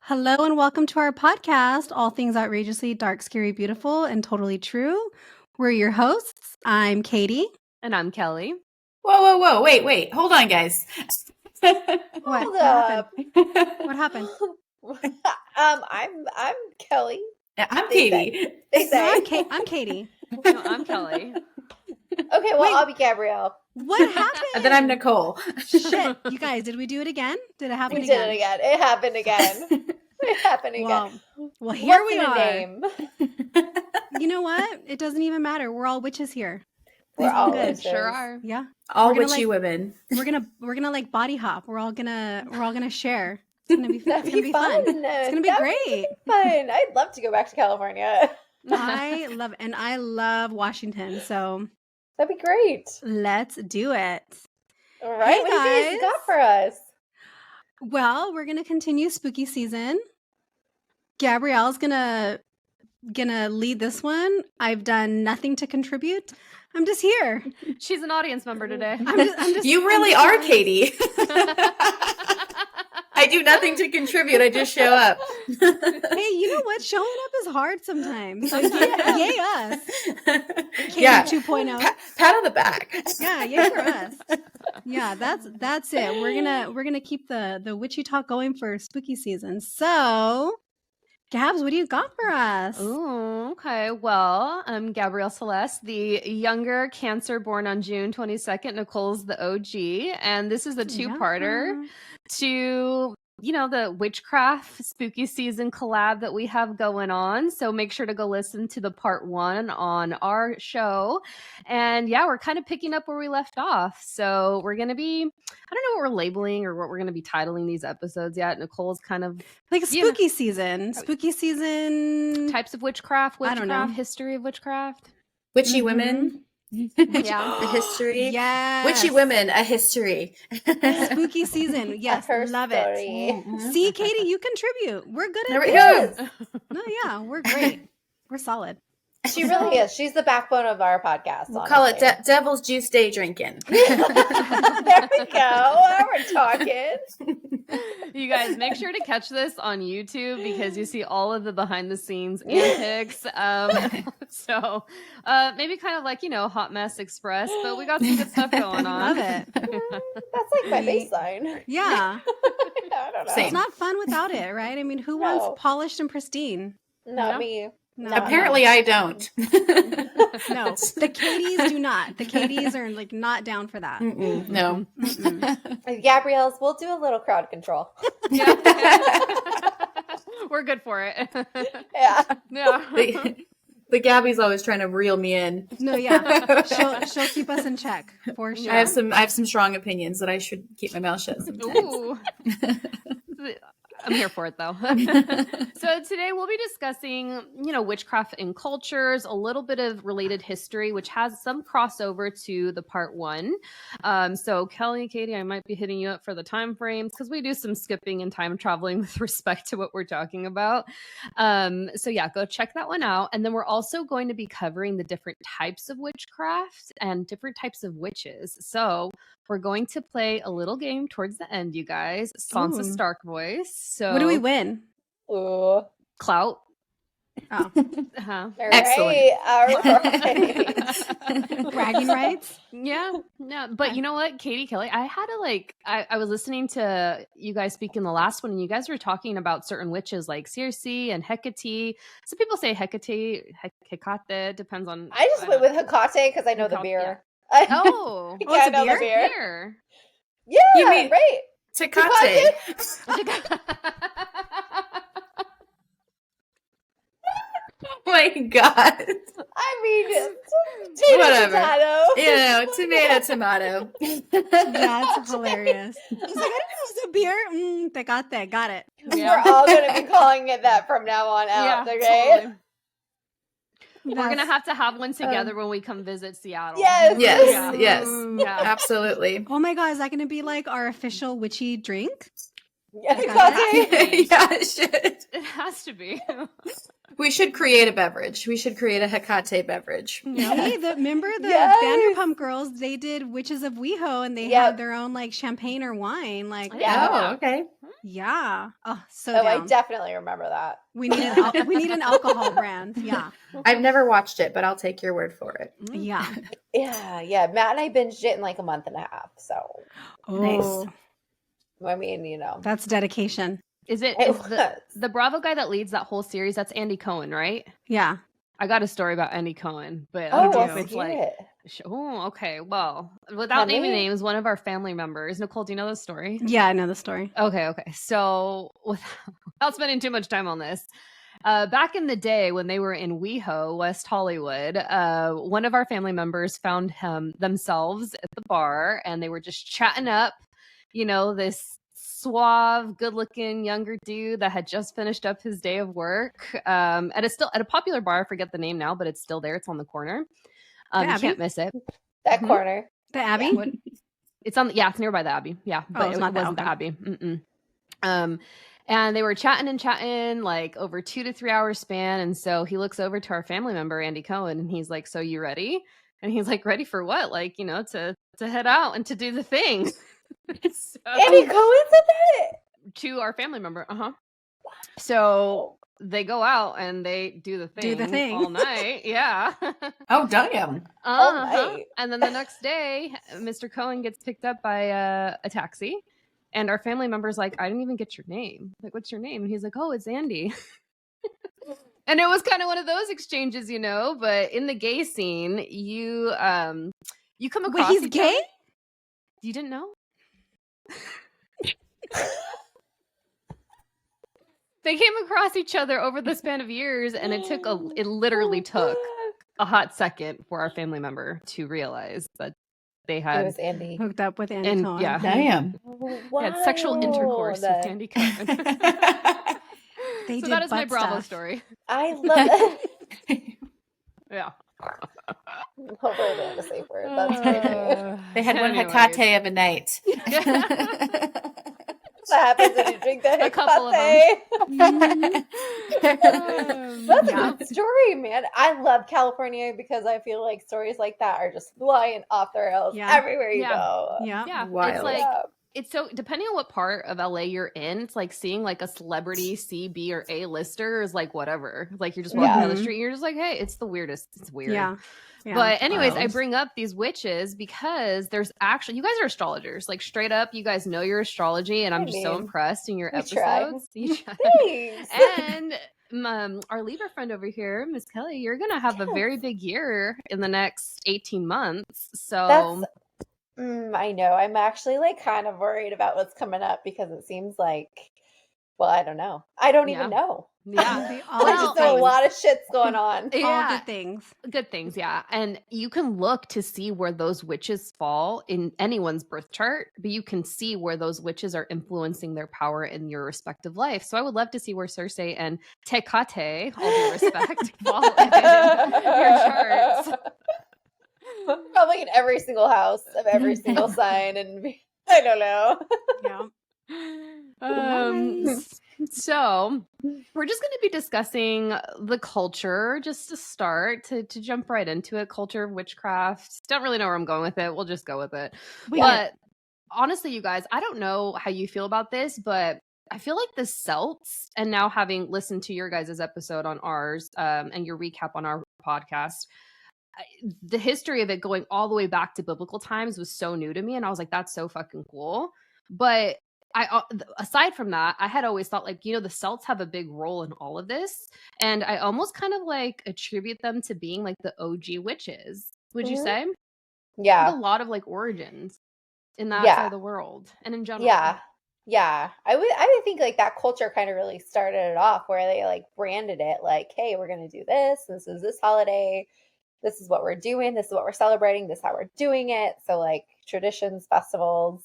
Hello and welcome to our podcast, All Things Outrageously Dark, Scary, Beautiful, and Totally True. We're your hosts. I'm Katie. And I'm Kelly. Whoa. Wait. Hold on, guys. What happened? What happened? I'm Kelly. I'm Katie. No, I'm Katie. No, I'm Kelly. Okay, well, I'll be Gabrielle. What happened? And then I'm Nichole. Shit, you guys, did we do it again? Did it happen We again? did it again. It happened again. It happened again. Well, here What's we in a are. name? You know what? It doesn't even matter. We're all witches here. We're all good. witches. Sure are. Yeah. All We're gonna, witchy like- women. We're gonna like body hop. We're all gonna share. It's gonna be That'd it's gonna be fun. It's gonna be great. Fun. I'd love to go back to California. I love Washington, so That'd be great. let's do it. All right, Hey, what do you guys guys. got for us? Well, we're gonna continue spooky season. Gabrielle's gonna lead this one. I've done nothing to contribute. I'm just here. She's an audience member today. I'm just You really are Katie. I do nothing to contribute. I just show up. Hey, you know what? Showing up is hard sometimes. So yay us. Katie Yeah. 2.0. Pat on the back. Yeah, yay for us. Yeah, that's it. We're gonna keep the witchy talk going for spooky season. So, Gabs, what do you got for us? Ooh, okay. Well, I'm Gabrielle Celeste, the younger Cancer born on June 22nd. Nicole's the OG. And this is a two-parter to, the witchcraft spooky season collab that we have going on. So make sure to go listen to the part 1 on our show. And yeah, we're kind of picking up where we left off. So we're going to be, I don't know what we're labeling or what we're going to be titling these episodes yet. Nicole's kind of Like spooky season. Spooky season. types of witchcraft, I don't know. history of witchcraft. Witchy women. Yeah. A history. Yes. Witchy women, a history. Spooky season. Yes, Her love story. it. See, Katie, you contribute. We're good There at we this. go. No, yeah, we're great. We're solid. She really is. She's the backbone of our podcast. We'll call it honestly. Devil's Juice Day drinking. There we go. Now we're talking. You guys, make sure to catch this on YouTube because you see all of the behind the scenes antics. So maybe kind of like, Hot Mess Express, but we got some good stuff going on. Love it. That's like my baseline. Yeah. I don't know. Same. It's not fun without it, right? I mean, who No. wants polished and pristine? Not Yeah. me. No, Apparently I don't. no. The Katies do not. The Katies are like not down for that. Mm-mm, no. Mm-mm. Gabrielle's, we'll do a little crowd control. Yeah. We're good for it. Yeah. Yeah. The Gabby's always trying to reel me in. No, yeah. She'll keep us in check for sure. I have some strong opinions that I should keep my mouth shut sometimes. Ooh. I'm here for it though. So today we'll be discussing, witchcraft in cultures, a little bit of related history, which has some crossover to the part 1. So Kelly and Katie, I might be hitting you up for the time frames because we do some skipping and time traveling with respect to what we're talking about. So yeah, go check that one out. And then we're also going to be covering the different types of witchcraft and different types of witches. So we're going to play a little game towards the end, you guys. Sansa Ooh. Stark voice. So What do we win? Ooh. clout. Oh, Uh-huh. All Excellent. right. All right. bragging rights? Yeah. But you know what, Katie, Kelly, I had to I was listening to you guys speak in the last one, and you guys were talking about certain witches like Circe and Hecate. Some people say Hecate, depends on. I just went with Hecate because I know the Hecate, beer. Oh, Yeah, it's I a know beer? the beer. here. Yeah, You mean- right. Tecate. Oh my god. I mean, potato, Whatever. potato. Tomato. That's hilarious. She's like, I didn't know it was a beer. Tecate. Got it. Yeah. We're all going to be calling it that from now on out, Yeah, okay? totally. We're gonna have to have one together when we come visit Seattle. Yes. Yes. Yeah. Absolutely. Oh my god, is that going to be like our official witchy drink? Yeah, Hecate. Yeah, it should. It has to be. We should create a beverage. We should create a Hecate beverage. Hey, remember the Yes. Vanderpump Girls? They did Witches of WeHo, and they Yep. had their own like champagne or wine. Like, Yeah. Oh, okay. Yeah. Oh, so Oh, I down. definitely remember that. We need we need an alcohol brand. Yeah. I've never watched it, but I'll take your word for it. Yeah. Yeah. Matt and I binged it in like a month and a half. So, Oh, I mean, you know, that's dedication. Is it the Bravo guy that leads that whole series? That's Andy Cohen, right? Yeah. I got a story about Andy Cohen, but Oh, I don't know let's if it's hear like. it. Oh, okay. Well, without naming me? names, one of our family members, Nichole, do you know the story? Yeah, I know the story. Okay. So without spending too much time on this, back in the day when they were in WeHo, West Hollywood, one of our family members found themselves at the bar, and they were just chatting up, this suave, good-looking younger dude that had just finished up his day of work. And it's still at a popular bar. I forget the name now, but it's still there. It's on the corner. You can't miss it. That corner. The Abbey? Yeah. It's it's nearby the Abbey. Yeah, but it's it not that, wasn't the okay. Abbey. And they were chatting like over 2 to 3 hour span. And so he looks over to our family member, Andy Cohen, and he's like, "So you ready?" And he's like, "Ready for what? Like, to head out and to do the thing." So, Andy Cohen said that? to our family member. So they go out and they do the thing. All night. Yeah. Oh, damn. All night. And then the next day, Mr. Cohen gets picked up by a taxi. And our family member's like, "I didn't even get your name. Like, what's your name?" And he's like, "Oh, it's Andy." And it was kind of one of those exchanges, but in the gay scene, you come across. Wait, he's gay? Other. You didn't know? They came across each other over the span of years, and it literally took a hot second for our family member to realize that they It had was Andy. Hooked up with Andy Cohen. Yeah. Damn. had sexual intercourse with Andy Cohen. They So did that is my butt Bravo stuff. story. I love that. Yeah. Hopefully I don't have a safe word. That's crazy. They had one Anyways. Hecate of a night. What happens when you drink the A couple of Hecate? That's Yeah. a good story, man. I love California because I feel like stories like that are just flying off the rails Yeah. everywhere you Yeah. go. Yeah. Yeah. Wild. It's like Yeah. it's so depending on what part of LA you're in, it's like seeing like a celebrity C, B, or A lister is like whatever. Like you're just walking down the Mhm. street and you're just like, hey, it's the weirdest. It's weird. Yeah. Yeah. But anyways, I Wild. bring up these witches because there's actually, you guys are astrologers. Like straight up, you guys know your astrology, and I'm just so mean, impressed in your we try. episodes. You try. Thanks. And our Libra friend over here, Miss Kelly, you're gonna have a very big year in the next 18 months. So I know. I'm actually like kind of worried about what's coming up because it seems like, well, I don't know. I don't even know. yeah, All There's good just a things. lot of shit's going on. All yeah. good things. Good things, yeah. And you can look to see where those witches fall in anyone's birth chart, but you can see where those witches are influencing their power in your respective life. So I would love to see where Cersei and Tecate, all due respect, fall in your charts. Probably in every single house of every single sign, and I don't know. Yeah. So we're just going to be discussing the culture just to start to jump right into it. Culture of witchcraft. Don't really know where I'm going with it. We'll just go with it. But honestly, you guys, I don't know how you feel about this, but I feel like the Celts, and now having listened to your guys' episode on ours and your recap on our podcast, the history of it going all the way back to biblical times was so new to me. And I was like, that's so fucking cool. But aside from that, I had always thought like, the Celts have a big role in all of this. And I almost kind of like attribute them to being like the OG witches. Would you say? Yeah. Like a lot of like origins in that Yeah. side of the world and in general. Yeah. I would think like that culture kind of really started it off where they like branded it like, hey, we're going to do this. This is this holiday. This is what we're doing. This is what we're celebrating. This is how we're doing it. So like traditions, festivals,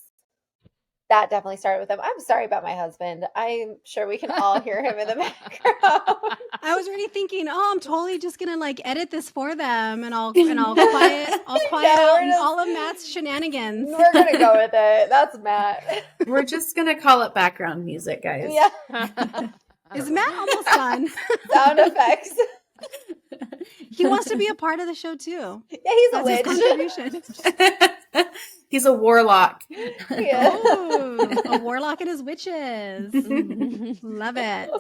that definitely started with them. I'm sorry about my husband. I'm sure we can all hear him in the background. I was already thinking, I'm totally just gonna like edit this for them, and I'll quiet out all of Matt's shenanigans. We're gonna go with it. That's Matt. We're just going to call it background music, guys. Yeah. Is Matt almost done? Sound effects. He wants to be a part of the show too. Yeah, he's a That's his witch. contribution. He's a warlock. Yeah. Oh, a warlock and his witches. Love it.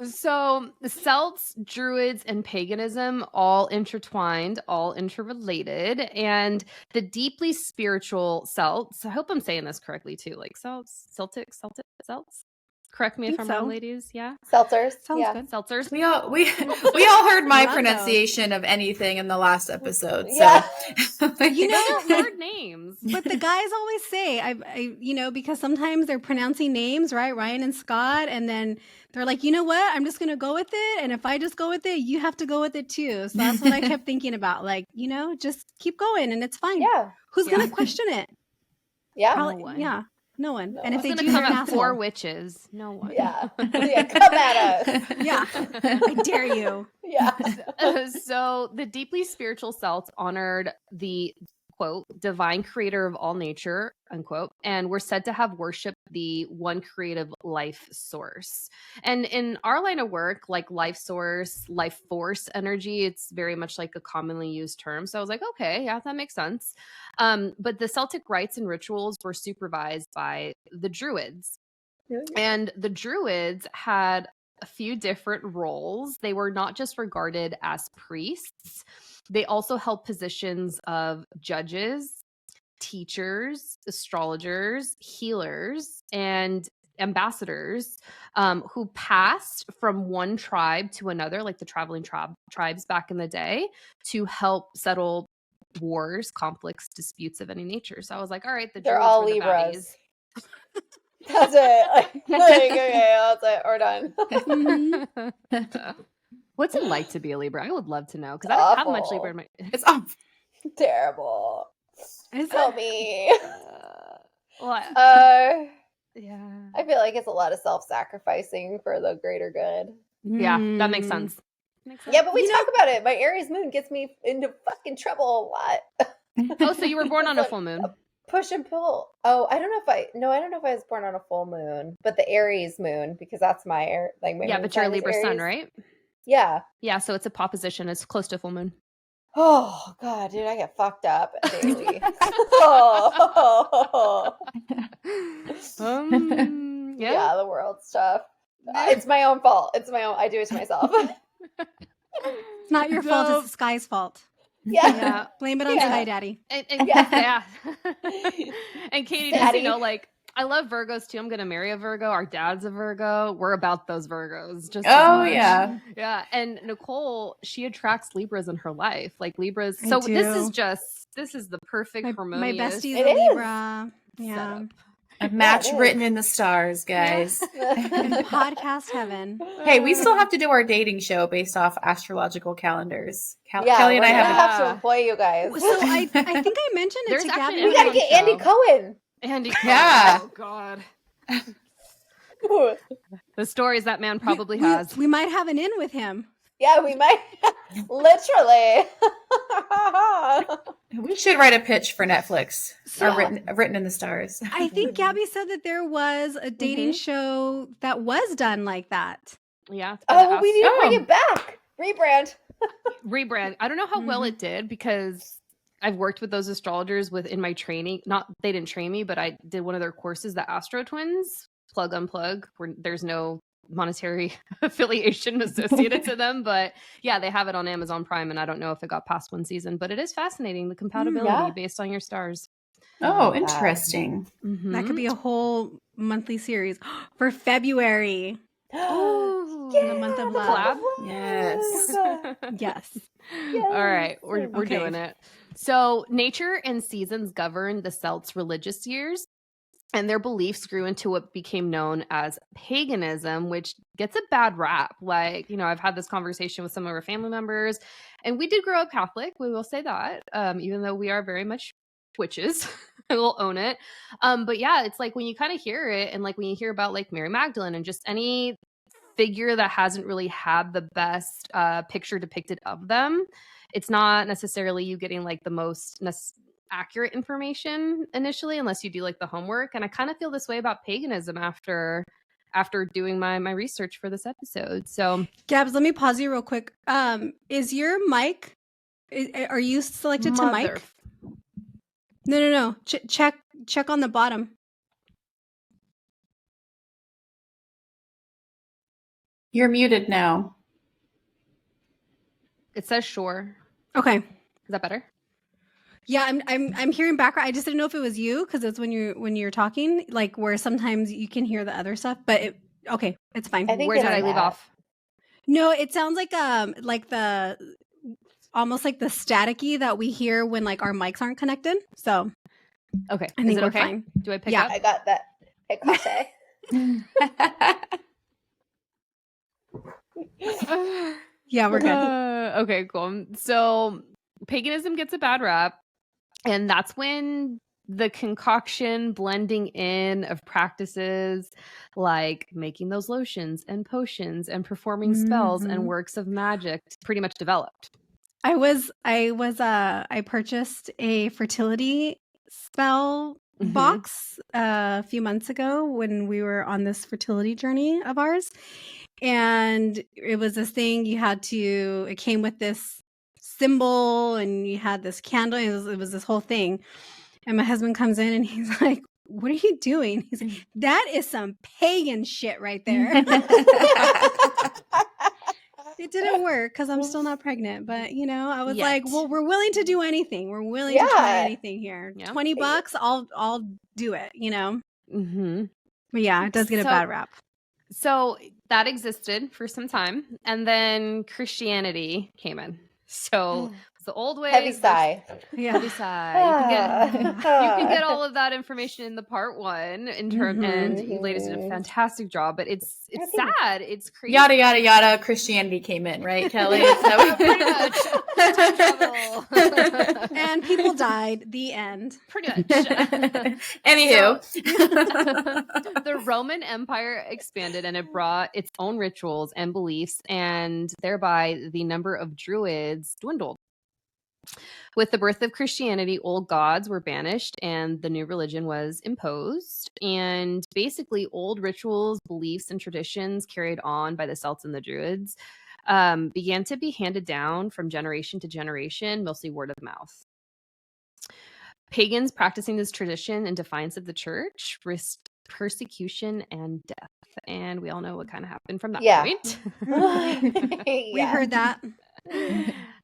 So the Celts, Druids, and paganism all intertwined, all interrelated, and the deeply spiritual Celts. I hope I'm saying this correctly too. Like Celtic, Celts. Correct me if Think I'm so. wrong, ladies. Yeah, Seltzers. Sounds Yeah. good. Seltzers. We all heard my Love pronunciation of anything in the last episode. Yeah. So You know, Hard names. but the guys always say, because sometimes they're pronouncing names, right? Ryan and Scott, and then they're like, you know what? I'm just going to go with it. And if I just go with it, you have to go with it too. So that's what I kept thinking about. Like, just keep going and it's fine. Yeah. Who's going to question it? Yeah. Probably, one. yeah, no one. No And if Who's they gonna do, come they're an at four asshole. witches? No one. Yeah. Yeah. Come at us. Yeah, I dare you. Yeah. So the deeply spiritual Celts honored the quote divine creator of all nature unquote, and were said to have worshipped the one creative life source. And in our line of work, like life source, life force energy, it's very much like a commonly used term. So I was like, okay, yeah, that makes sense. But the Celtic rites and rituals were supervised by the Druids. And the Druids had a few different roles. They were not just regarded as priests, they also held positions of judges, teachers, astrologers, healers, and ambassadors who passed from one tribe to another, like the traveling tribes back in the day, to help settle wars, conflicts, disputes of any nature. So I was like, all right, They're Druids all were the Libras. baddies. That's it. Like, okay, that's it. We're done. Mhm. What's it like to be a Libra? I would love to know because I don't have much Awful. Libra in my. it's off. Terrible. Is Tell it? me. Well, yeah, I feel like it's a lot of self-sacrificing for the greater good. yeah, that makes Mm. sense. Makes sense. Yeah, but we You know- talk about it. My Aries moon gets me into fucking trouble a lot. Oh, so you were born on a full moon. Push and pull. Oh, I don't know if I was born on a full moon, but the Aries moon, because that's my my Yeah, moon but you're a sign is Libra sun, Aries. right? Yeah. Yeah, so it's a proposition. It's close to full moon. Oh god, dude, I get fucked up daily. Oh. Yeah. Yeah, the world stuff. It's my own fault. I do it to myself. It's not your fault. It's the sky's fault. Yeah. Yeah. Blame it on Yeah. Sky Daddy. And Yeah. and Katie, Daddy. just like I love Virgos too. I'm gonna marry a Virgo. Our dad's a Virgo. We're about those Virgos. Just as Oh much. yeah. Yeah. And Nichole, she attracts Libras in her life. Like Libras. I So do. this is the perfect My harmonious bestie's It a is. Libra. Yeah. setup. A match it is. written in the stars, guys. In podcast heaven. Hey, we still have to do our dating show based off astrological calendars. Yeah, Kelly and we're I gonna have have to employ you guys. So I think I mentioned it There's to actually Gabby. We gotta get Andy Cohen. Andy. Yeah. Oh God. Ooh. The stories that man probably has. We might have an in with him. Yeah, we might. Literally. we should write a pitch for Netflix. So- Or written in the stars. I think Gabby said that there was a dating show that was done like that. Yeah. it's been Oh, asked- we need to bring Oh. it back. Rebrand. rebrand. I don't know how well it did because I've worked with those astrologers in my training. Not they didn't train me, but I did one of their courses, the Astro Twins, plug unplug, where there's no monetary affiliation associated to them. But yeah, they have it on Amazon Prime, and I don't know if it got past one season, but it is fascinating, the compatibility Yeah. based on your stars. Oh, interesting. That could be a whole monthly series for February. Ooh, the month of love. Yes. Yes. All right, we're Okay. doing it. So nature and seasons governed the Celts' religious years, and their beliefs grew into what became known as paganism, which gets a bad rap. Like, I've had this conversation with some of our family members, and we did grow up Catholic. We will say that, even though we are very much witches. I will own it. But yeah, it's like when you kind of hear it, and like when you hear about like Mary Magdalene and just any figure that hasn't really had the best picture depicted of them, it's not necessarily you getting like the most accurate information initially, unless you do like the homework. And I kind of feel this way about paganism after doing my research for this episode. So Gabs, let me pause you real quick. Is your mic? Are you selected to mic? No. Check on the bottom. You're muted now. It says sure. Okay. Is that better? Yeah, I'm hearing background. I just didn't know if it was you because it's when you're talking, like where sometimes you can hear the other stuff. But okay, it's fine. I think Where it's did I leave that. off? No, it sounds like the almost like the staticky that we hear when like our mics aren't connected. So Okay. I think Is it we're okay? fine. Do I pick Yeah. up? I got that. Hecate. Yeah, we're good. Okay, cool. So paganism gets a bad rap, and that's when the concoction blending in of practices like making those lotions and potions and performing spells and works of magic pretty much developed. I purchased a fertility spell box a few months ago when we were on this fertility journey of ours. And it was this thing it came with this symbol and you had this candle. It was this whole thing. And my husband comes in and he's like, "What are you doing?" He's like, "That is some pagan shit right there." It didn't work because I'm still not pregnant. But, I was like, well, we're willing to do anything. We're willing to try anything here. Yeah. $20, I'll do it, Mm-hmm. But yeah, it does get a bad rap. So that existed for some time. And then Christianity came in. So it's the old way. Heavy sigh. Yeah. Heavy sigh. You can get all of that information in the part 1 in term, and you ladies did a fantastic job. But it's sad. It's crazy. Yada yada yada. Christianity came in, right, Kelly? Is that Pretty much. Time travel. And people died. The end. Pretty much. Anywho, the Roman Empire expanded and it brought its own rituals and beliefs, and thereby the number of Druids dwindled. With the birth of Christianity, old gods were banished and the new religion was imposed. And basically, old rituals, beliefs, and traditions carried on by the Celts and the Druids began to be handed down from generation to generation, mostly word of mouth. Pagans practicing this tradition in defiance of the church risked persecution and death. And we all know what kind of happened from that point. We heard that.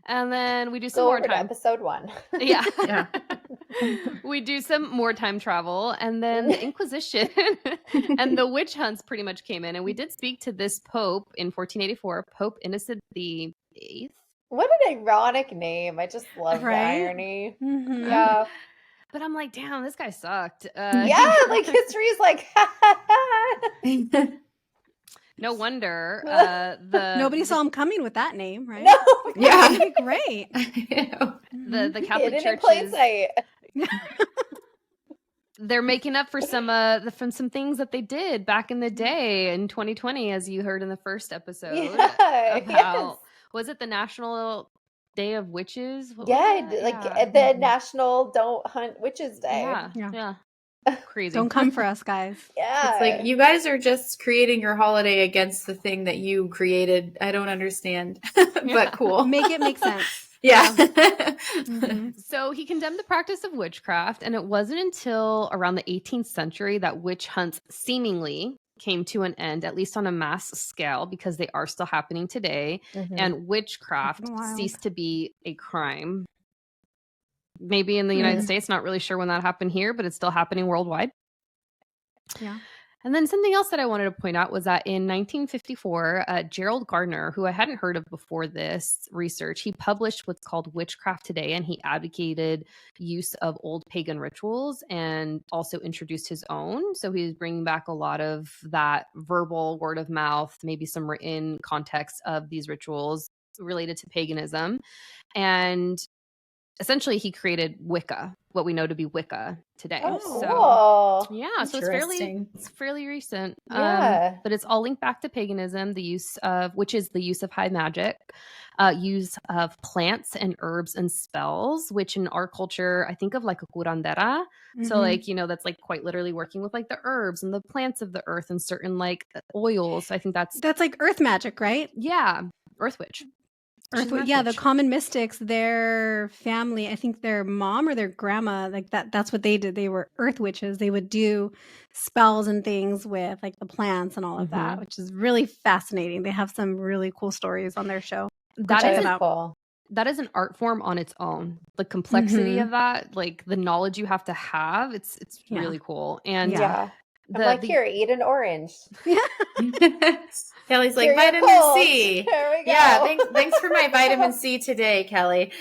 And then we do some more time. Episode 1. Yeah. We do some more time travel, and then the Inquisition and the witch hunts pretty much came in. And we did speak to this Pope in 1484, Pope Innocent VIII. What an ironic name. I just love the irony. Mm-hmm. Yeah. But I'm like, damn, this guy sucked. Like history is like, no wonder nobody saw him coming with that name, right? No. Yeah. That'd be great. The Catholic Hidden in plain churches. sight. They're making up for from some things that they did back in the day in 2020, as you heard in the first episode. Was it the National Day of Witches? The National Don't Hunt Witches Day. Yeah. Crazy. Don't come for us, guys. Yeah. It's like you guys are just creating your holiday against the thing that you created. I don't understand, but cool. Make it make sense. Yeah. So he condemned the practice of witchcraft, and it wasn't until around the 18th century that witch hunts seemingly came to an end, at least on a mass scale, because they are still happening today. And witchcraft ceased to be a crime. Maybe in the United States, not really sure when that happened here, but it's still happening worldwide. Yeah. And then something else that I wanted to point out was that in 1954, Gerald Gardner, who I hadn't heard of before this research, he published what's called Witchcraft Today, and he advocated use of old pagan rituals and also introduced his own. So he was bringing back a lot of that verbal word of mouth, maybe some written context of these rituals related to paganism. And essentially, he created Wicca, what we know to be Wicca today. Oh, so yeah, so it's fairly recent. Yeah. But it's all linked back to paganism, which is the use of high magic, use of plants and herbs and spells, which in our culture, I think of like a curandera. So like, that's like quite literally working with like the herbs and the plants of the earth and certain like oils. So I think that's like earth magic, right? Yeah, earth witch. Earth, yeah, the common mystics, their family, I think their mom or their grandma, like that's what they did. They were earth witches. They would do spells and things with like the plants and all of that, which is really fascinating. They have some really cool stories on their show. That Check is it out. cool. That is an art form on its own. The complexity of that, like the knowledge you have to have, it's really cool. And Yeah. I'm like, here, eat an orange. Kelly's like, Cure your vitamin colds. C. There we go. Yeah, thanks for my vitamin C today, Kelly.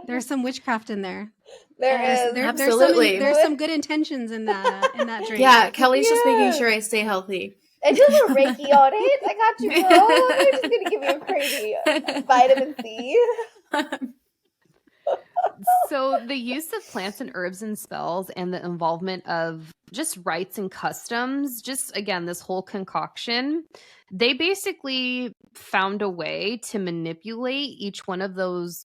There's some witchcraft in there. There is. Absolutely. There's some good intentions in that drink. Yeah, Kelly's just making sure I stay healthy. And do a little Reiki on it. I got you, girl. I'm just going to give you a crazy vitamin C. So the use of plants and herbs and spells and the involvement of just rites and customs, just again, this whole concoction, they basically found a way to manipulate each one of those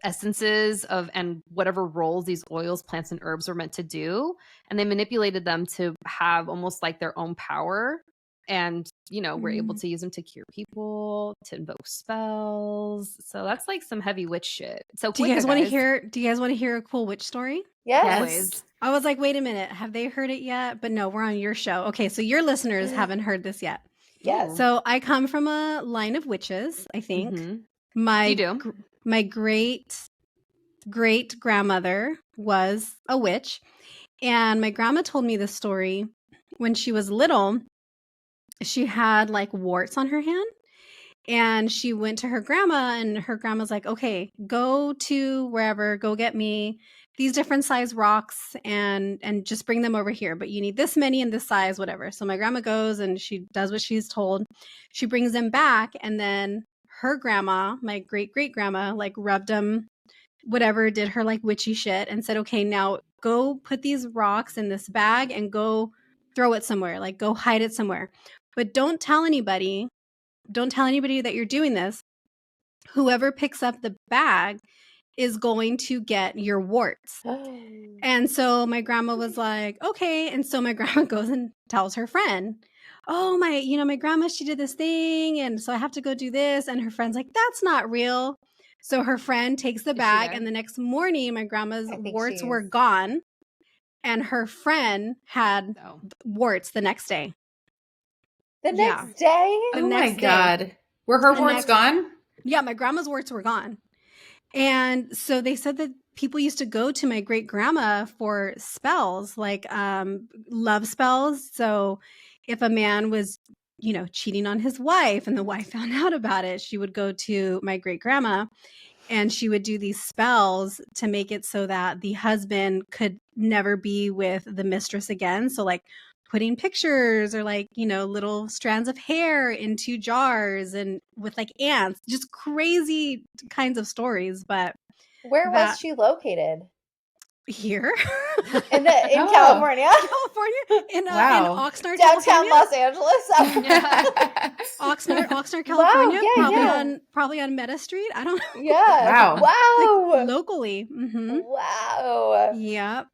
essences of and whatever roles these oils, plants, and herbs were meant to do. And they manipulated them to have almost like their own power. And, we're able to use them to cure people, to invoke spells. So that's like some heavy witch shit. So do you guys want to hear a cool witch story? Yes. I was like, wait a minute, have they heard it yet? But no, we're on your show. Okay, so your listeners haven't heard this yet. Yes. So I come from a line of witches, I think. You do? My great grandmother was a witch. And my grandma told me this story when she was little. She had like warts on her hand, and she went to her grandma, and her grandma's like, okay, go to wherever, go get me these different size rocks and just bring them over here. But you need this many in this size, whatever. So my grandma goes and she does what she's told. She brings them back, and then her grandma, my great grandma, like rubbed them, whatever, did her like witchy shit and said, okay, now go put these rocks in this bag and go throw it somewhere, like go hide it somewhere. But don't tell anybody that you're doing this. Whoever picks up the bag is going to get your warts. And so my grandma was like, okay. And so my grandma goes and tells her friend, oh, my grandma, she did this thing. And so I have to go do this. And her friend's like, that's not real. So her friend takes the bag, and the next morning my grandma's warts were gone. And her friend had warts the next day. The next day? Oh my God. Were her warts gone? Yeah, my grandma's warts were gone. And so they said that people used to go to my great grandma for spells, like love spells. So if a man was, cheating on his wife and the wife found out about it, she would go to my great grandma and she would do these spells to make it so that the husband could never be with the mistress again. So like putting pictures or like, little strands of hair into jars and with like ants, just crazy kinds of stories. But where was she located? Here in California, in Oxnard, downtown California? Los Angeles. Oxnard, California. Wow, probably on Meta Street. I don't know. Yeah. Wow. Like, locally. Wow. Yeah.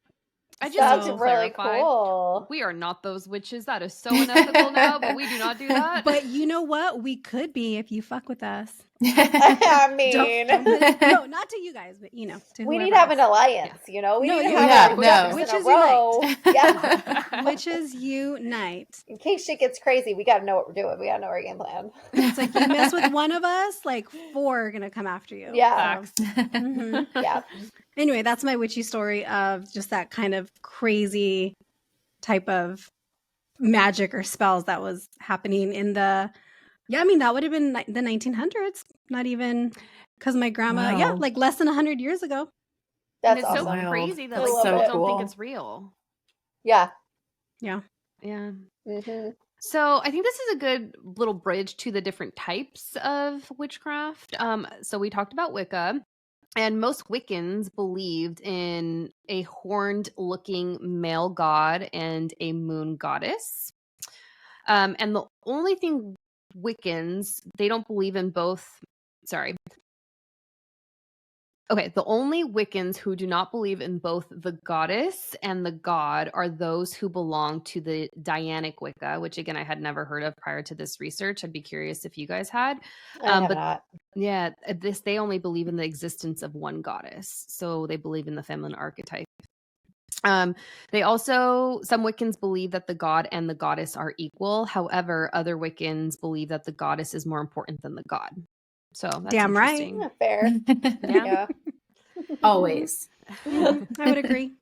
I just Sounds need to really clarify, cool. we are not those witches. That is so unethical now, but we do not do that. But you know what? We could be if you fuck with us. I mean, no, not to you guys, but to we need to have an alliance. We need to have witches unite. Yeah, witches unite. In case shit gets crazy, we got to know what we're doing. We got to know our game plan. It's like you mess with one of us, like 4 are gonna come after you. Yeah. So, Yeah. Anyway, that's my witchy story of just that kind of crazy type of magic or spells that was happening in the. Yeah, I mean, that would have been the 1900s. Not even because my grandma, like less than 100 years ago. That's and it's awesome. So crazy that like, people don't think it's real. Yeah. Yeah. So I think this is a good little bridge to the different types of witchcraft. So we talked about Wicca. And most Wiccans believed in a horned-looking male god and a moon goddess. And the only thing Wiccans, they don't believe in both. Sorry. Okay, the only Wiccans who do not believe in both the goddess and the god are those who belong to the Dianic Wicca, which again I had never heard of prior to this research. I'd be curious if you guys had. I have But not. yeah, they only believe in the existence of one goddess, so they believe in the feminine archetype. They also, some Wiccans believe that the god and the goddess are equal. However, other Wiccans believe that the goddess is more important than the god. So that's Damn right. interesting. Yeah, fair. Yeah. Always. I would agree.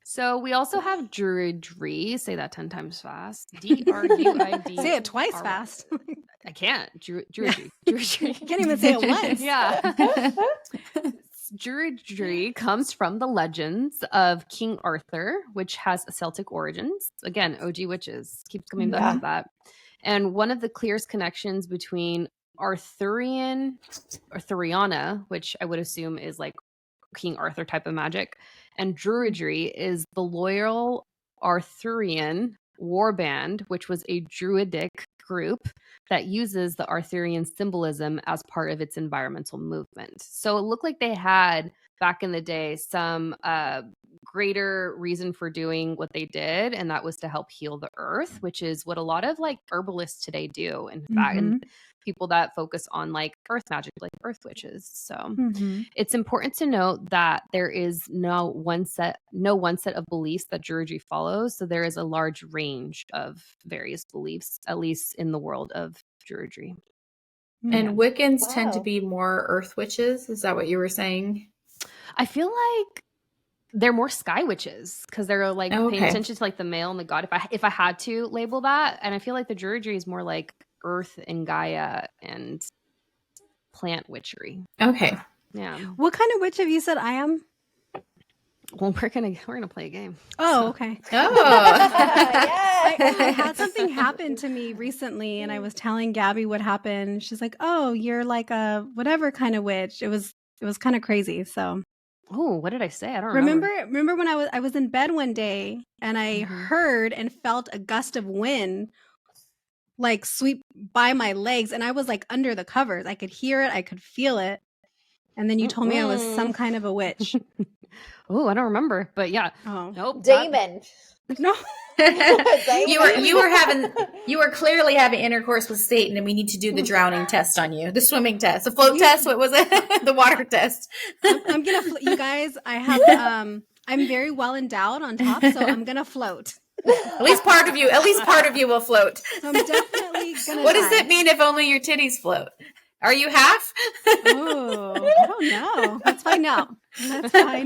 So we also have Druidry. Say that 10 times fast. Druid. Say it twice fast. I can't. Druidry. Druidry. You can't even say it once. Yeah. Druidry comes from the legends of King Arthur, which has Celtic origins. Again, OG witches. Keeps coming back to that. And one of the clearest connections between Arthuriana, which I would assume is like King Arthur type of magic, and Druidry is the loyal Arthurian warband, which was a druidic group that uses the Arthurian symbolism as part of its environmental movement. So it looked like they had back in the day some greater reason for doing what they did, and that was to help heal the earth, which is what a lot of like herbalists today do. In fact, and people that focus on like earth magic, like earth witches. So it's important to note that there is no one set of beliefs that Druidry follows. So there is a large range of various beliefs, at least in the world of Druidry. And Wiccans tend to Wow. be more earth witches. Is that what you were saying? I feel like they're more sky witches because they're like paying attention to like the male and the god. If I had to label that, and I feel like the Druidry is more like earth and Gaia and plant witchery. Okay. Yeah. What kind of witch have you said I am? Well, we're gonna play a game. Oh, okay. Oh. I had something happen to me recently, and I was telling Gabby what happened. She's like, "Oh, you're like a whatever kind of witch." It was kind of crazy. So Oh, what did I say? I don't remember. remember when I was in bed one day and I heard and felt a gust of wind like sweep by my legs, and I was like under the covers. I could hear it, I could feel it, and then you told me I was some kind of a witch. Oh, I don't remember, but yeah. Oh, Nope. Damon. no. You were clearly having intercourse with Satan, and we need to do the drowning test on you, the swimming test, the float test. What was it? The water test. I'm gonna you guys. I have I'm very well endowed on top, so I'm gonna float. At least part of you will float. So I'm definitely gonna. What does it mean if only your titties float? Are you half? Oh, I don't know. Let's find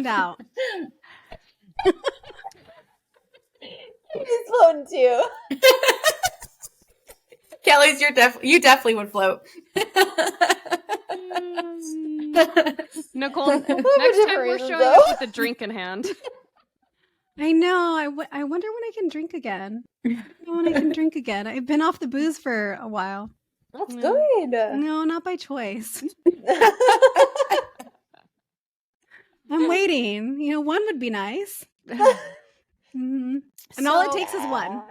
out. He's floating too. Kelly's, you definitely would float. Nichole, next time we're showing up with a drink in hand. I know. I wonder when I can drink again. I've been off the booze for a while. That's good. No, not by choice. I'm waiting. One would be nice. And all it takes is one.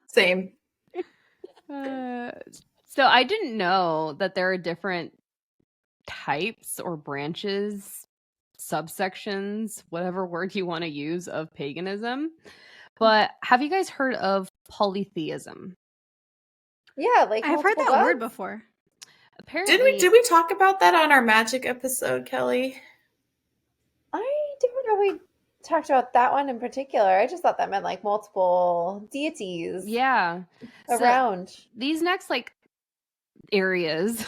Same. So I didn't know that there are different types or branches, subsections, whatever word you want to use, of paganism. But have you guys heard of polytheism? Yeah, like I've heard that multiple word gods? before. Apparently, Did we talk about that on our magic episode, Kelly? I don't know if we talked about that one in particular. I just thought that meant like multiple deities yeah. around. So these next areas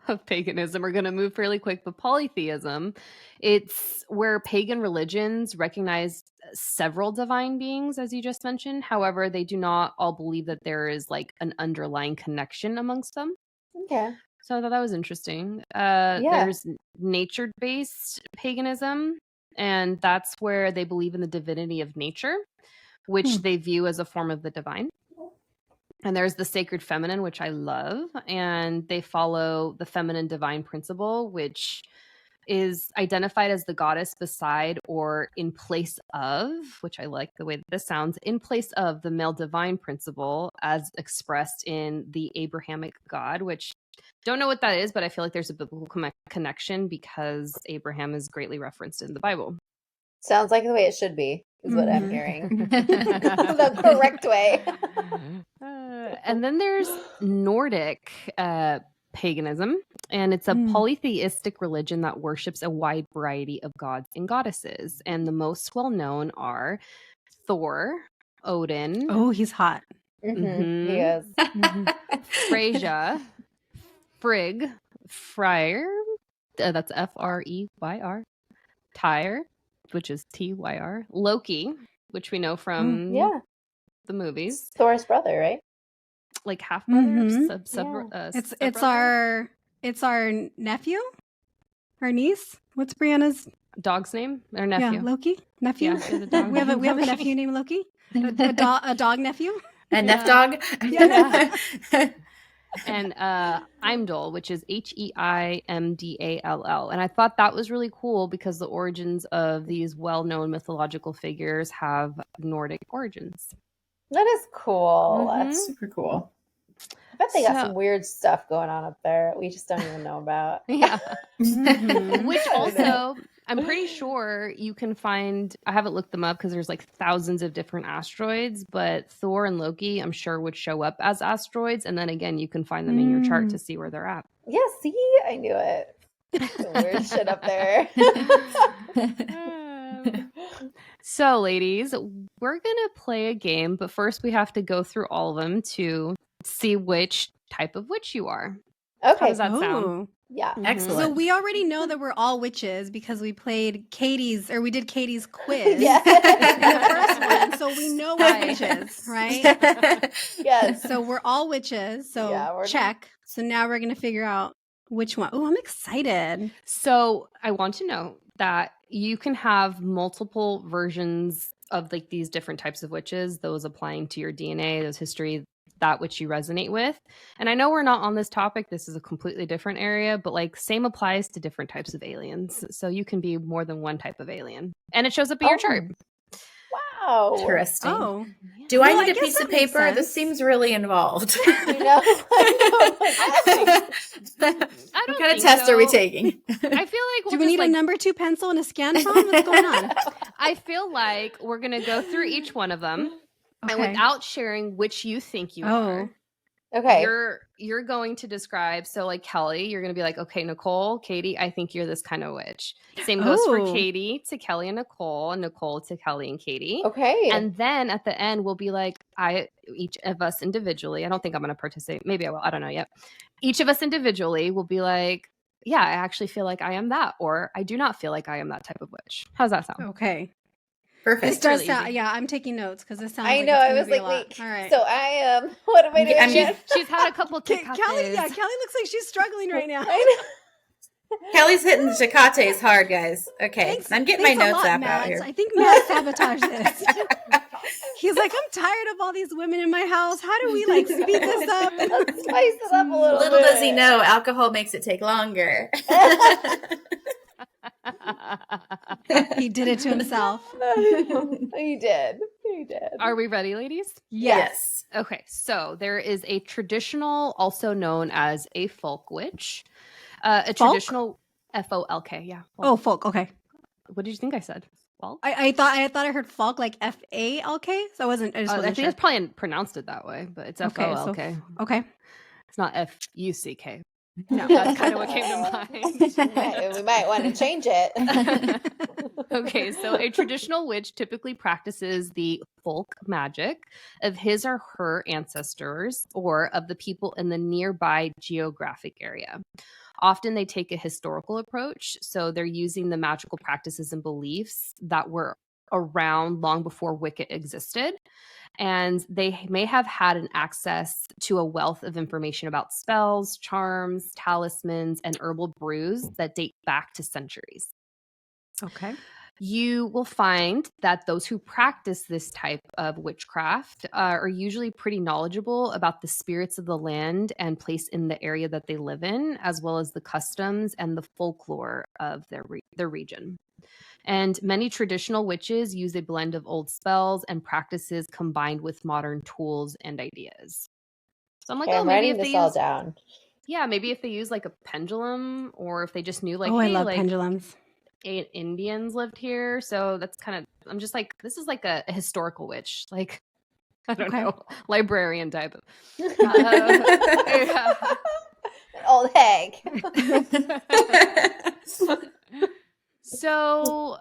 of paganism are going to move fairly quick, but polytheism, it's where pagan religions recognize several divine beings, as you just mentioned. However, they do not all believe that there is an underlying connection amongst them. Okay. So I thought that was interesting. Yeah. There's nature-based paganism, and that's where they believe in the divinity of nature, which they view as a form of the divine. And there's the sacred feminine, which I love, and they follow the feminine divine principle, which is identified as the goddess beside or in place of, which I like the way that this sounds, in place of the male divine principle as expressed in the Abrahamic God, which don't know what that is, but I feel like there's a biblical connection because Abraham is greatly referenced in the Bible. Sounds like the way it should be, is what I'm Mhm. hearing. The correct way. And then there's Nordic paganism, and it's a polytheistic religion that worships a wide variety of gods and goddesses. And the most well-known are Thor, Odin, Oh, he's hot. Mhm. He is. Freyja, Frigg, Freyr, that's Freyr, Tyr, which is Tyr, Loki, which we know from Yeah. the movies, Thor's brother, right? like half brother, Mhm. It's our nephew, our niece. What's Brianna's dog's name or nephew? Yeah, Loki nephew. Yeah, she has a dog we have a named Loki. nephew named Loki. A dog nephew. A Nef dog? Yeah. And Heimdall, which is Heimdall. And I thought that was really cool because the origins of these well-known mythological figures have Nordic origins. That is cool. Mhm. That's super cool. I bet they got So- some weird stuff going on up there we just don't even know about. Yeah. Mhm. Which also, I'm pretty sure you can find, I haven't looked them up because there's like thousands of different asteroids, but Thor and Loki, I'm sure would show up as asteroids. And then again, you can find them in your chart to see where they're at. Yeah, see? I knew it. Some weird shit up there. So, ladies, we're going to play a game, but first we have to go through all of them to see which type of witch you are. How Okay. does that sound? Oh. Yeah. Excellent. So we already know that we're all witches because we did Katie's quiz. Yeah. In the first one, so we know we're Right. witches, right? Yes. So we're all witches. So Yeah, we're- check. So now we're gonna figure out which one. Oh, I'm excited. So I want to know that you can have multiple versions of like these different types of witches, those applying to your DNA, those history, that which you resonate with. And I know we're not on this topic. This is a completely different area, but like same applies to different types of aliens. So you can be more than one type of alien. And it shows up in your chart. Wow. Interesting. Oh, Do Well, I I need a guess piece that of makes paper? This sense. seems really involved. You know? I I What don't kind of think test are we so. taking? I feel like we'll do we just need like, a number 2 pencil and a scan phone? What's going on? I feel like we're going to go through each one of them. And Okay. without sharing which you think you Oh. are, Okay. you're going to describe. So like Kelly, you're going to be like, okay, Nichole, Katie, I think you're this kind of witch. Same goes for Oh. Katie to Kelly and Nichole to Kelly and Katie. Okay. And then at the end, we'll be like, each of us individually, I don't think I'm going to participate. Maybe I will. I don't know yet. Each of us individually will be like, yeah, I actually feel like I am that, or I do not feel like I am that type of witch. How's that sound? Okay. Perfect. This does really sound. easy. Yeah, I'm taking notes because this sounds. I like know. it's I gonna was be a like, lot. wait. All right. So I am. What am I doing? I'm- again? She's had a couple Kelly, Tecates. yeah, Kelly looks like she's struggling right now. I know. Kelly's hitting the chicates hard, guys. Okay, Thanks- I'm getting my thanks a notes lot, app out Matt. here. I think Matt sabotaged this. He's like, I'm tired of all these women in my house. How do we like speed this up? Let's spice it up a little Little bit. does he know, alcohol makes it take longer. He did it to himself. He did. He did. Are we ready, ladies? Yes. Okay, so there is a traditional, also known as a folk witch. A Folk? traditional FOLK, yeah. Oh, Folk. folk. Okay. What did you think I said? Folk? I thought I heard folk like FALK. So I wasn't. I just I wasn't think sure. it's probably pronounced it that way, but it's Okay, so- FOLK. Okay. It's not FUCK. No. That's kind of what came to mind. We might want to change it. Okay, so a traditional witch typically practices the folk magic of his or her ancestors or of the people in the nearby geographic area. Often they take a historical approach, so they're using the magical practices and beliefs that were around long before Wicca existed. And they may have had an access to a wealth of information about spells, charms, talismans, and herbal brews that date back to centuries. Okay. You will find that those who practice this type of witchcraft are usually pretty knowledgeable about the spirits of the land and place in the area that they live in, as well as the customs and the folklore of their region. And many traditional witches use a blend of old spells and practices combined with modern tools and ideas. So I'm like, Okay, oh, I'm maybe writing if they this all use, down. yeah, maybe if they use like a pendulum, or if they just knew like, Oh, I hey, love like pendulums. Indians lived here. So that's kind of, I'm just like, this is like a historical witch, like, I don't Okay. know, librarian type of. Old hag. So,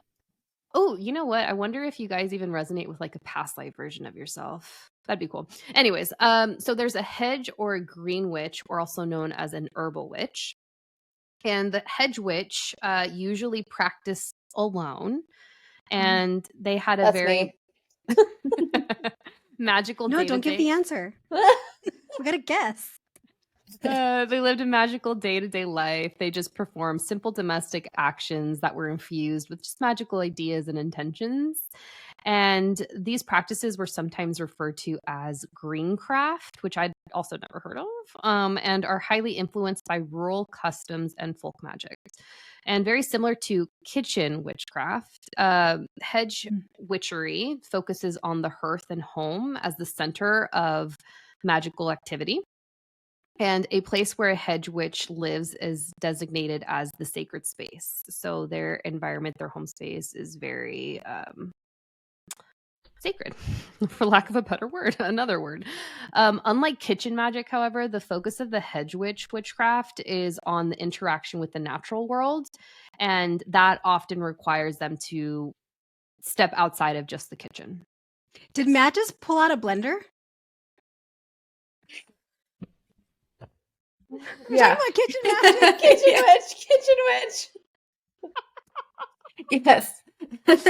oh, you know what? I wonder if you guys even resonate with like a past life version of yourself. That'd be cool. Anyways, so there's a hedge or a green witch, or also known as an herbal witch. And the hedge witch usually practiced alone, and they had a That's very me. magical No, don't give day-to-day. the answer. We gotta guess. They lived a magical day-to-day life. They just performed simple domestic actions that were infused with just magical ideas and intentions. And these practices were sometimes referred to as greencraft, which I'd also never heard of, and are highly influenced by rural customs and folk magic. And very similar to kitchen witchcraft, hedge witchery focuses on the hearth and home as the center of magical activity. And a place where a hedge witch lives is designated as the sacred space. So their environment, their home space, is very sacred, for lack of a better word, another word. Unlike kitchen magic, however, the focus of the hedge witch witchcraft is on the interaction with the natural world. And that often requires them to step outside of just the kitchen. Did Matt just pull out a blender? We're Yeah. talking about kitchen magic. Kitchen witch. Kitchen witch. Yes. Is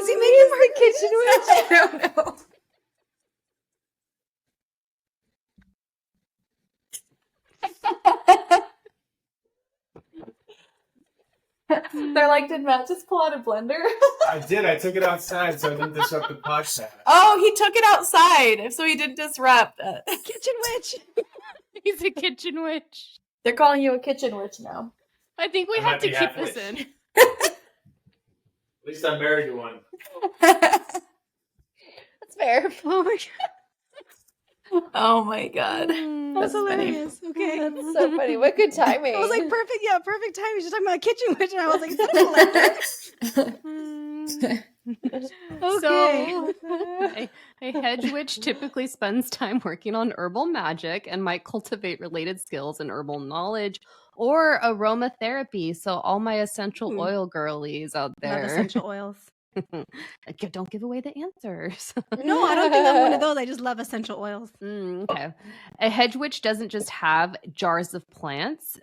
he making the kitchen witch? I don't know. They're like, did Matt just pull out a blender? I did. I took it outside so I didn't disrupt the podcast. Oh, he took it outside, so he didn't disrupt. kitchen witch? He's a kitchen witch. They're calling you a kitchen witch now. I think we I have might to be keep half this witch. in. At least I'm married to one. That's fair. Oh my god, Oh my god. that's funny. hilarious. Okay. That's so funny. What good timing. I was like, perfect. Yeah, perfect timing. She's talking about kitchen witch, and I was like, is that a blender? Okay. So, a hedge witch typically spends time working on herbal magic and might cultivate related skills in herbal knowledge or aromatherapy. So, all my essential oil girlies out Love there. essential oils. Don't give away the answers. No, I don't think I'm one of those. I just love essential oils. Okay. A hedge witch doesn't just have jars of plants.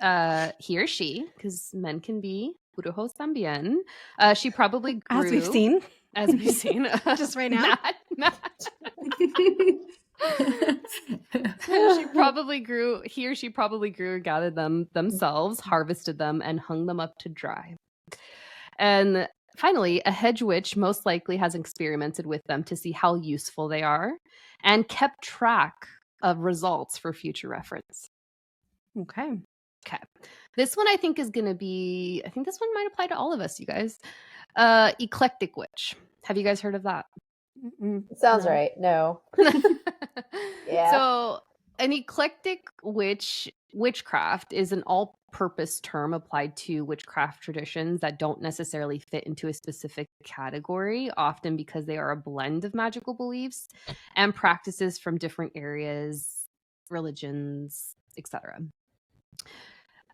He or she, because men can be brujos también. She probably grew. As we've seen. As we've seen. Just right now. Matt. He or she probably grew or gathered them themselves, harvested them, and hung them up to dry. And finally, a hedge witch most likely has experimented with them to see how useful they are and kept track of results for future reference. Okay. Okay. This one I think is going to be, I think this one might apply to all of us, you guys. Eclectic witch. Have you guys heard of that? Sounds right. No. Yeah. So an eclectic witchcraft is an all-purpose term applied to witchcraft traditions that don't necessarily fit into a specific category, often because they are a blend of magical beliefs and practices from different areas, religions, etc.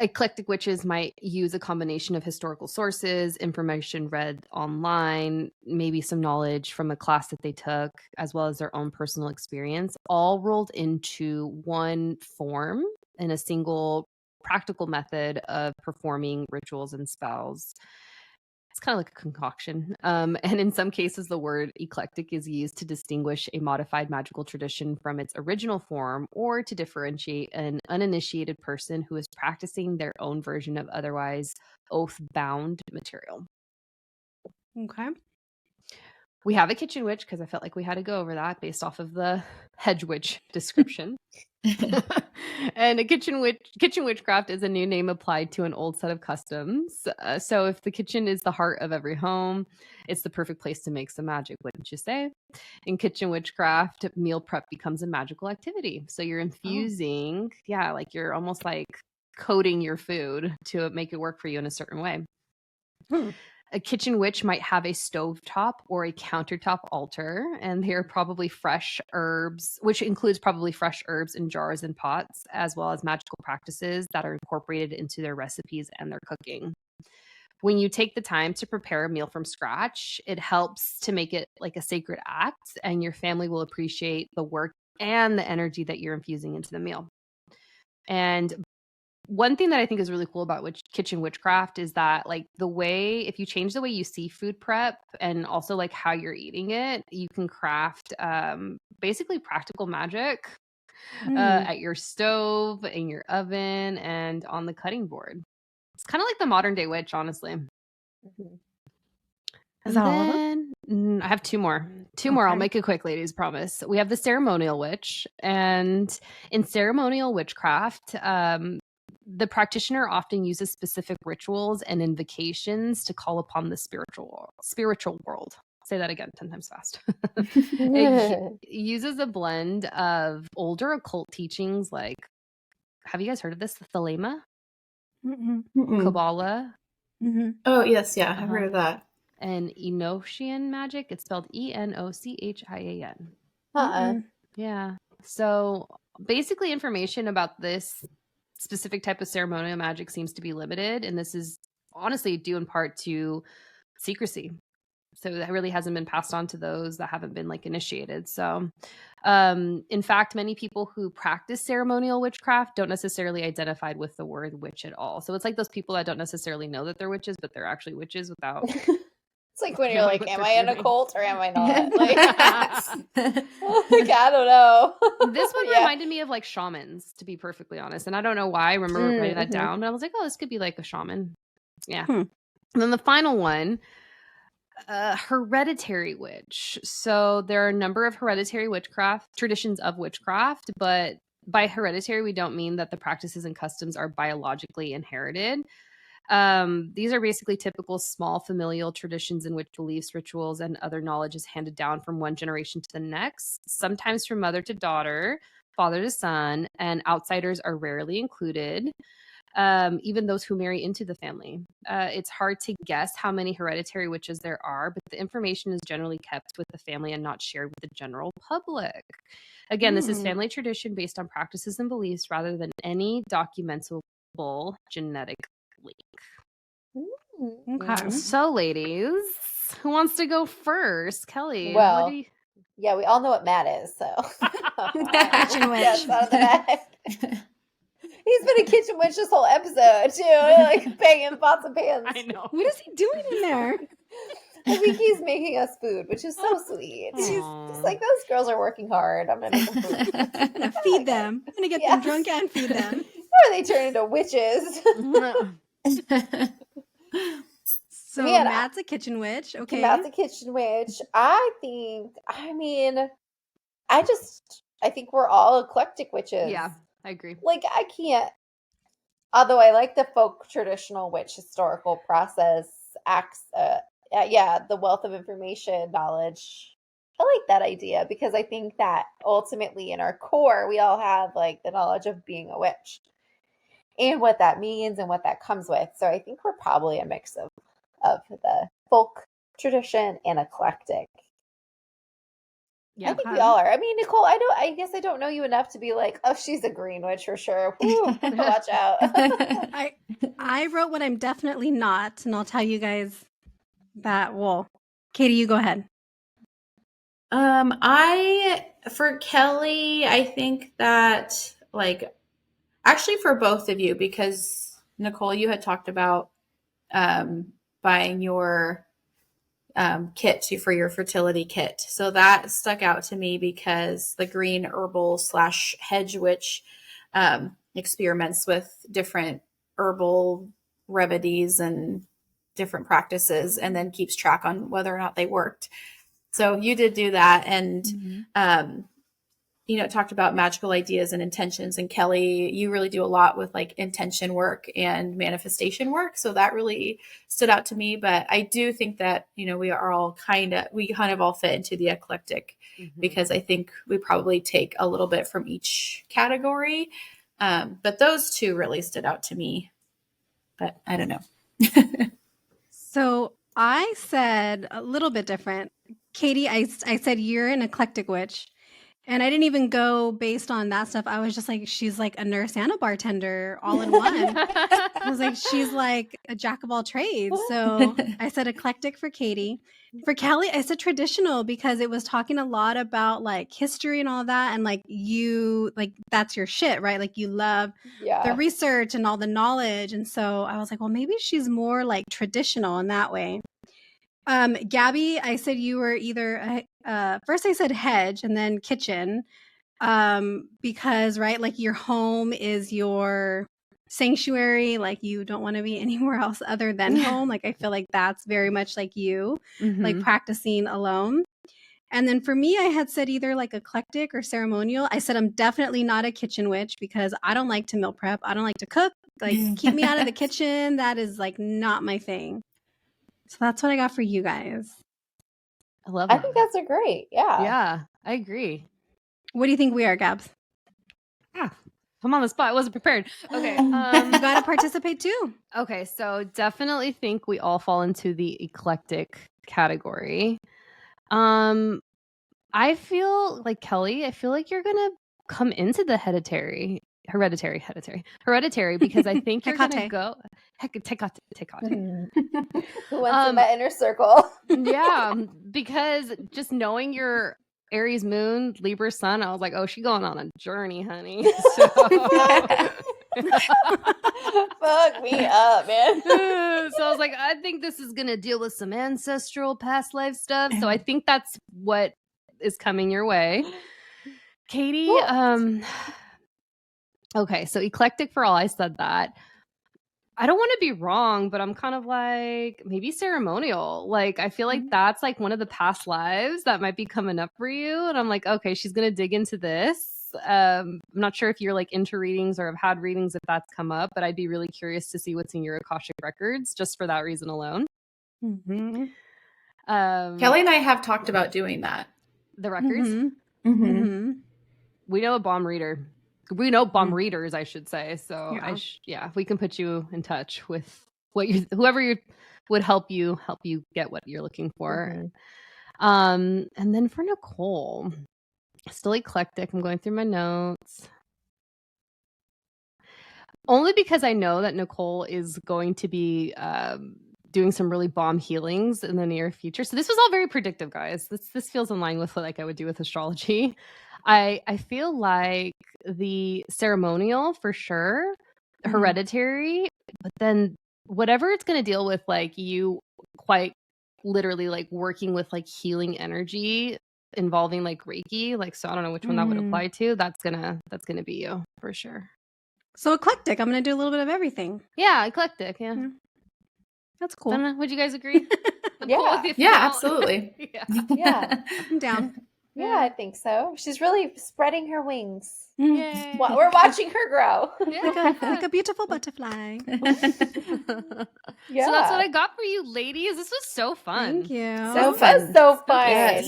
Eclectic witches might use a combination of historical sources, information read online, maybe some knowledge from a class that they took, as well as their own personal experience, all rolled into one form in a single practical method of performing rituals and spells. It's kind of like a concoction. And in some cases, the word eclectic is used to distinguish a modified magical tradition from its original form, or to differentiate an uninitiated person who is practicing their own version of otherwise oath-bound material. Okay. We have a kitchen witch because I felt like we had to go over that based off of the hedge witch description. And a kitchen witchcraft is a new name applied to an old set of customs. So if the kitchen is the heart of every home, it's the perfect place to make some magic, wouldn't you say? In kitchen witchcraft, meal prep becomes a magical activity. So you're infusing, like you're almost like coding your food to make it work for you in a certain way. A kitchen witch might have a stovetop or a countertop altar, and they are probably fresh herbs, which includes probably fresh herbs in jars and pots, as well as magical practices that are incorporated into their recipes and their cooking. When you take the time to prepare a meal from scratch, it helps to make it like a sacred act, and your family will appreciate the work and the energy that you're infusing into the meal. And one thing that I think is really cool about kitchen witchcraft is that like if you change the way you see food prep and also like how you're eating it, you can craft basically practical magic at your stove, in your oven, and on the cutting board. It's kind of like the modern day witch, honestly. Is that all of them? I have two more. I'll make it quick, ladies, promise. We have the ceremonial witch, and in ceremonial witchcraft, the practitioner often uses specific rituals and invocations to call upon the spiritual world. Say that again 10 times fast. It uses a blend of older occult teachings like, have you guys heard of this? The Thelema? Kabbalah? Oh, yes. Yeah. I've heard of that. And Enochian magic. It's spelled Enochian. Yeah. So basically information about this specific type of ceremonial magic seems to be limited, and this is honestly due in part to secrecy. So that really hasn't been passed on to those that haven't been like initiated. So in fact, many people who practice ceremonial witchcraft don't necessarily identify with the word witch at all. So it's like those people that don't necessarily know that they're witches, but they're actually witches without It's like when you're like, am I in a cult or am I not? Like, I don't know. This one reminded me of like shamans, to be perfectly honest. And I don't know why I remember writing that down, but I was like, oh, this could be like a shaman. Yeah. And then the final one, hereditary witch. So there are a number of hereditary witchcraft traditions of witchcraft, but by hereditary, we don't mean that the practices and customs are biologically inherited. These are basically typical small familial traditions in which beliefs, rituals, and other knowledge is handed down from one generation to the next, sometimes from mother to daughter, father to son, and outsiders are rarely included, even those who marry into the family. It's hard to guess how many hereditary witches there are, but the information is generally kept with the family and not shared with the general public. Again, this is family tradition based on practices and beliefs rather than any documentable genetic link. Okay. So, ladies, who wants to go first? Kelly. Well, yeah, we all know what Matt is, so kitchen witch. Yes, out of the bag. He's been a kitchen witch this whole episode too, like banging pots and pans. I know. What is he doing in there? I think he's making us food, which is so sweet. He's just like, those girls are working hard. I'm gonna make them food. I'm gonna feed them. I'm gonna get them drunk and feed them. Or they turn into witches. So Matt's a kitchen witch. Okay. Matt's a kitchen witch. I think we're all eclectic witches. Yeah, I agree. Like, I can't, although I like the folk traditional witch historical process acts, the wealth of information, knowledge. I like that idea because I think that ultimately in our core, we all have like the knowledge of being a witch and what that means and what that comes with. So I think we're probably a mix of the folk tradition and eclectic. Yeah, I think we all are. I mean, Nichole, I guess I don't know you enough to be like, oh, she's a green witch for sure. Ooh, watch out. I wrote what I'm definitely not, and I'll tell you guys that. Well, Katie, you go ahead. For Kelly, I think that like, actually for both of you, because Nichole, you had talked about buying your kit for your fertility kit. So that stuck out to me because the green herbal / hedge witch experiments with different herbal remedies and different practices and then keeps track on whether or not they worked. So you did do that. And, talked about magical ideas and intentions. And Kelly, you really do a lot with like intention work and manifestation work. So that really stood out to me. But I do think that, we kind of all fit into the eclectic because I think we probably take a little bit from each category. But those two really stood out to me. But I don't know. So I said a little bit different. Katie, I said you're an eclectic witch. And I didn't even go based on that stuff. I was just like, she's like a nurse and a bartender all in one. I was like, she's like a jack of all trades. So I said eclectic for Katie. For Kelly, I said traditional because it was talking a lot about like history and all that. And like you, like that's your shit, right? Like you love the research and all the knowledge. And so I was like, well, maybe she's more like traditional in that way. Gabby, I said you were either first I said hedge and then kitchen, because right, like your home is your sanctuary, like you don't want to be anywhere else other than home. Like I feel like that's very much like you, like practicing alone. And then for me, I had said either like eclectic or ceremonial. I said I'm definitely not a kitchen witch because I don't like to meal prep. I don't like to cook. Like keep me out of the kitchen. That is like not my thing. So that's what I got for you guys. I love it. I think that's a great. Yeah. Yeah, I agree. What do you think we are, Gabs? I'm on the spot. I wasn't prepared. Okay. You got to participate too. Okay. So definitely think we all fall into the eclectic category. I feel like Kelly, I feel like you're going to come into the hereditary because I think you're going to go Who wants in my inner circle? yeah, because just knowing your Aries moon, Libra sun, I was like, oh, she's going on a journey, honey. So fuck me up, man. So I was like, I think this is gonna deal with some ancestral past life stuff. So I think that's what is coming your way. Katie, okay, so eclectic for all, I said that. I don't want to be wrong, but I'm kind of like maybe ceremonial. Like I feel like that's like one of the past lives that might be coming up for you. And I'm like, okay, she's going to dig into this. I'm not sure if you're like into readings or have had readings if that's come up, but I'd be really curious to see what's in your Akashic records just for that reason alone. Kelly and I have talked about doing that. The records? We know a bomb reader. We know bomb readers, I should say. So we can put you in touch with whoever would help you get what you're looking for. And then for Nichole, still eclectic. I'm going through my notes. Only because I know that Nichole is going to be doing some really bomb healings in the near future. So this was all very predictive, guys. This feels in line with what like I would do with astrology. I feel like the ceremonial for sure, hereditary, but then whatever it's going to deal with, like you quite literally like working with like healing energy involving like Reiki, like, so I don't know which one that would apply to. That's gonna be you for sure. So eclectic. I'm going to do a little bit of everything. Yeah, eclectic. Yeah. That's cool. Would you guys agree? Yeah, absolutely. Yeah. I'm down. Yeah, I think so. She's really spreading her wings. Yay. We're watching her grow. Like a beautiful butterfly. Yeah. So that's what I got for you, ladies. This was so fun. Thank you. So This was so fun. Yes.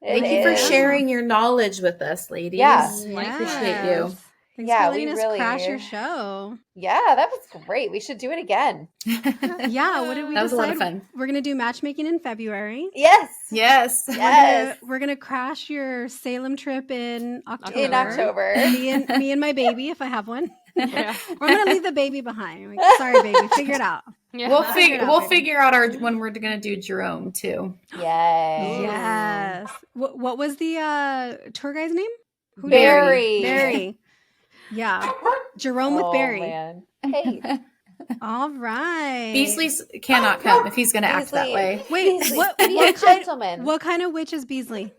Thank you for sharing your knowledge with us, ladies. Yeah. I appreciate you. Thanks Yeah, for we letting us really- crash your show. Yeah, that was great. We should do it again. Yeah, what did we That was a lot of decide? fun. We're going to do matchmaking in February. Yes. Yes. Yes. We're gonna crash your Salem trip in October. In October. Me and my baby, if I have one. Yeah. Or I'm gonna leave the baby behind. Like, sorry, baby, figure it out. Yeah. We'll figure out when we're gonna do Jerome too. Yay. Yes. What was the tour guide's name? Who did- Barry. Barry. Yeah. Jerome with Barry. Man. Hey. All right. Beasley's cannot come if he's gonna act that Beasley. way. Wait, Beasley, what be a gentleman. What kind of witch is Beasley?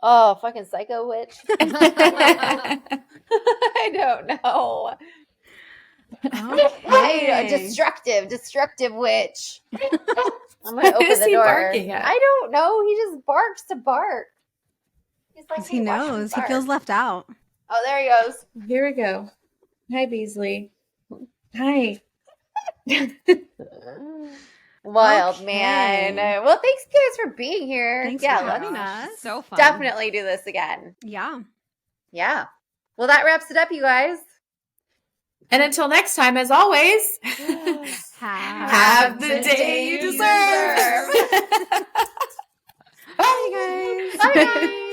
Oh, fucking psycho witch. I don't know. A Okay. destructive witch. I'm gonna What open is the he door. barking at? I don't know. He just barks to bark. He's like, 'Cause he "Hey, watch me knows. He bark." feels left out. Oh, there he goes. Here we go. Hi, Beasley. Hi. Wild Okay. man. Well, thanks guys for being here. Thanks yeah, for let's having us. So fun. definitely do this again. Yeah. Yeah. Well, that wraps it up, you guys. And until next time, as always, Have the day you deserve. Bye, guys. Bye, guys.